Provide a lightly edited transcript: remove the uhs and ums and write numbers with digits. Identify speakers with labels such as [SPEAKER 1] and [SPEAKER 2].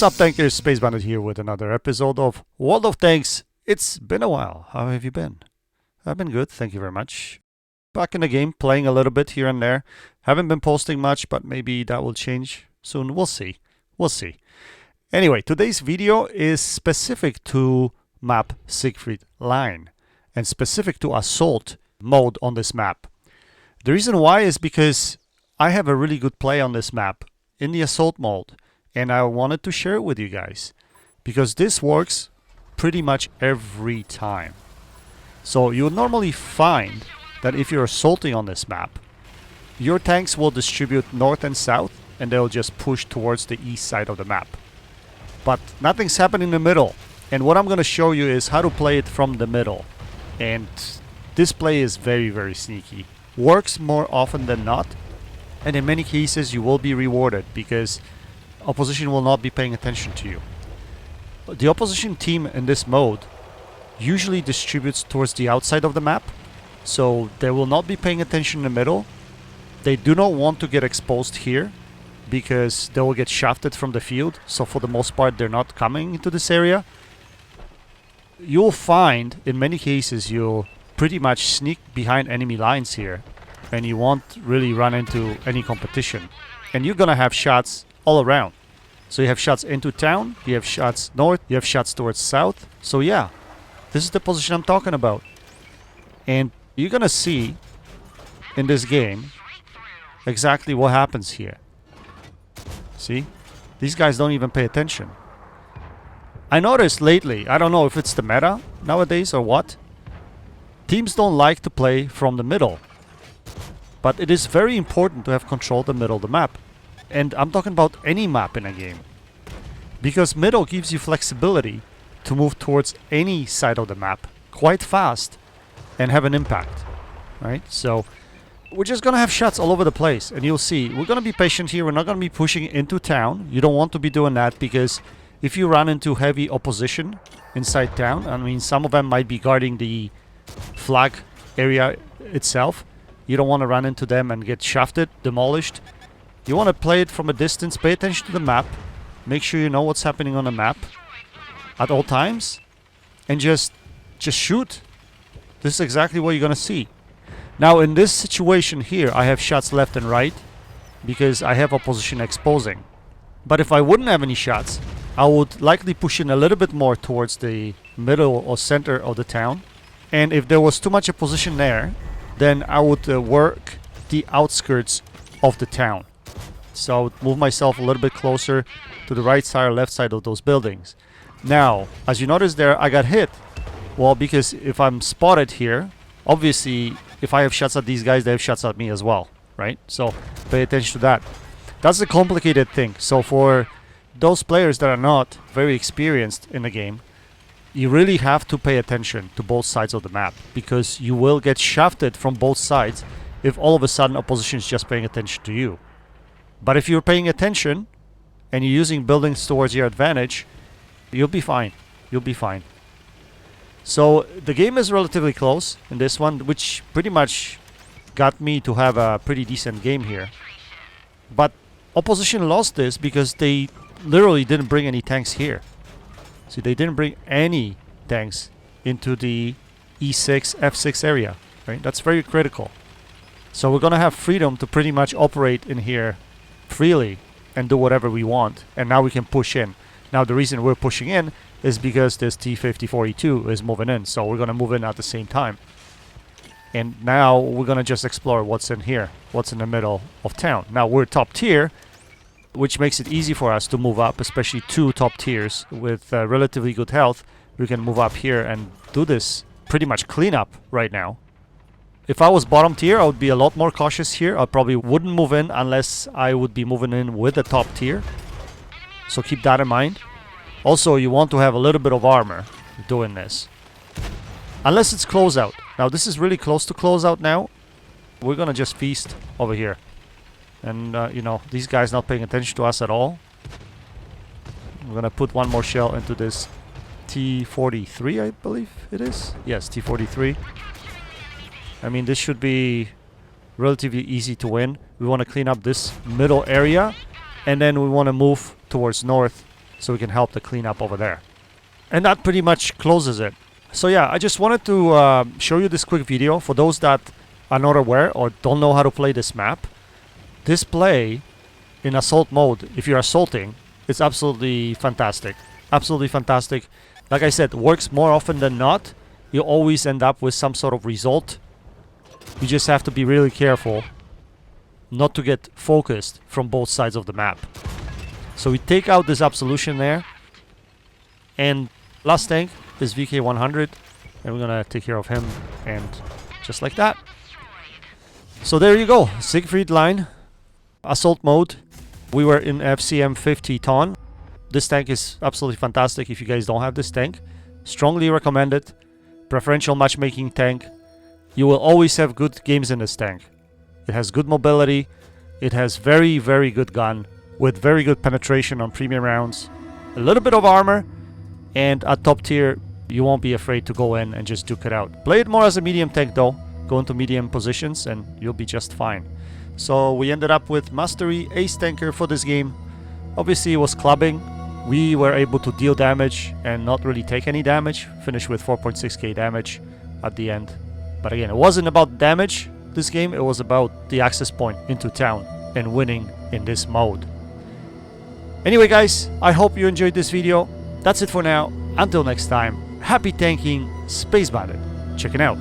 [SPEAKER 1] What's up, tankers? Space Bandit here with another episode of World of Tanks. It's been a while. How have you been? I've been good, thank you very much. Back in the game, playing a little bit here and there. Haven't been posting much, but maybe that will change soon. We'll see. We'll see. Anyway, today's video is specific to map Siegfried Line and specific to assault mode on this map. The reason why is because I have a really good play on this map in the assault mode, and I wanted to share it with you guys because this works pretty much every time. So you'll normally find that if you're assaulting on this map, your tanks will distribute north and south, and they'll just push towards the east side of the map. But nothing's happening in the middle, and what I'm going to show you is how to play it from the middle. And this play is very, very sneaky. Works more often than not, and in many cases you will be rewarded because opposition will not be paying attention to you. The opposition team in this mode usually distributes towards the outside of the map, so they will not be paying attention in the middle. They do not want to get exposed here because they will get shafted from the field, so for the most part they're not coming into this area. You'll find in many cases you'll pretty much sneak behind enemy lines here, and you won't really run into any competition, and you're gonna have shots all around. So you have shots into town, you have shots north, you have shots towards south. So yeah, this is the position I'm talking about. And you're gonna see in this game exactly what happens here. See? These guys don't even pay attention. I noticed lately, I don't know if it's the meta nowadays or what, teams don't like to play from the middle. But it is very important to have control of the middle of the map. And I'm talking about any map in a game. Because middle gives you flexibility to move towards any side of the map quite fast and have an impact. Right? So we're just going to have shots all over the place. And you'll see, we're going to be patient here. We're not going to be pushing into town. You don't want to be doing that because if you run into heavy opposition inside town, I mean, some of them might be guarding the flag area itself. You don't want to run into them and get shafted, demolished. You want to play it from a distance, pay attention to the map, make sure you know what's happening on the map at all times, and just shoot. This is exactly what you're going to see. Now in this situation here, I have shots left and right because I have opposition exposing. But if I wouldn't have any shots, I would likely push in a little bit more towards the middle or center of the town. And if there was too much opposition there, then I would work the outskirts of the town. So I would move myself a little bit closer to the right side or left side of those buildings. Now, as you notice there, I got hit. Well, because if I'm spotted here, obviously, if I have shots at these guys, they have shots at me as well, right? So pay attention to that. That's a complicated thing. So for those players that are not very experienced in the game, you really have to pay attention to both sides of the map because you will get shafted from both sides if all of a sudden opposition is just paying attention to you. But if you're paying attention and you're using buildings towards your advantage, you'll be fine. You'll be fine. So the game is relatively close in this one, which pretty much got me to have a pretty decent game here. But opposition lost this because they literally didn't bring any tanks here. See, they didn't bring any tanks into the E6, F6 area, right? That's very critical. So we're going to have freedom to pretty much operate in here freely and do whatever we want. And now we can push in. Now the reason we're pushing in is because this T-5042 is moving in. So we're going to move in at the same time. And now we're going to just explore what's in here, what's in the middle of town. Now we're top tier, which makes it easy for us to move up, especially two top tiers with relatively good health. We can move up here and do this pretty much cleanup right now. If I was bottom tier, I would be a lot more cautious here. I probably wouldn't move in unless I would be moving in with the top tier. So keep that in mind. Also, you want to have a little bit of armor doing this. Unless it's closeout. Now, this is really close to closeout now. We're going to just feast over here. And, you know, these guys not paying attention to us at all. I'm going to put one more shell into this T-43, I believe it is. Yes, T-43. I mean, this should be relatively easy to win. We want to clean up this middle area. And then we want to move towards north so we can help the cleanup over there. And that pretty much closes it. So yeah, I just wanted to show you this quick video for those that are not aware or don't know how to play this map. This play in assault mode, if you're assaulting, it's absolutely fantastic. Absolutely fantastic. Like I said, works more often than not. You always end up with some sort of result. You just have to be really careful not to get focused from both sides of the map. So we take out this absolution there. And last tank is VK100. And we're gonna take care of him. And just like that. So there you go. Siegfried Line. Assault mode. We were in FCM 50 ton. This tank is absolutely fantastic if you guys don't have this tank. Strongly recommend it. Preferential matchmaking tank. You will always have good games in this tank. It has good mobility. It has very, very good gun with very good penetration on premium rounds. A little bit of armor. And at top tier, you won't be afraid to go in and just duke it out. Play it more as a medium tank though. Go into medium positions and you'll be just fine. So we ended up with Mastery Ace Tanker for this game. Obviously it was clubbing. We were able to deal damage and not really take any damage. Finish with 4.6k damage at the end. But again, it wasn't about damage this game. It was about the access point into town and winning in this mode. Anyway guys, I hope you enjoyed this video. That's it for now. Until next time, happy tanking, Space Bandit. Checking out.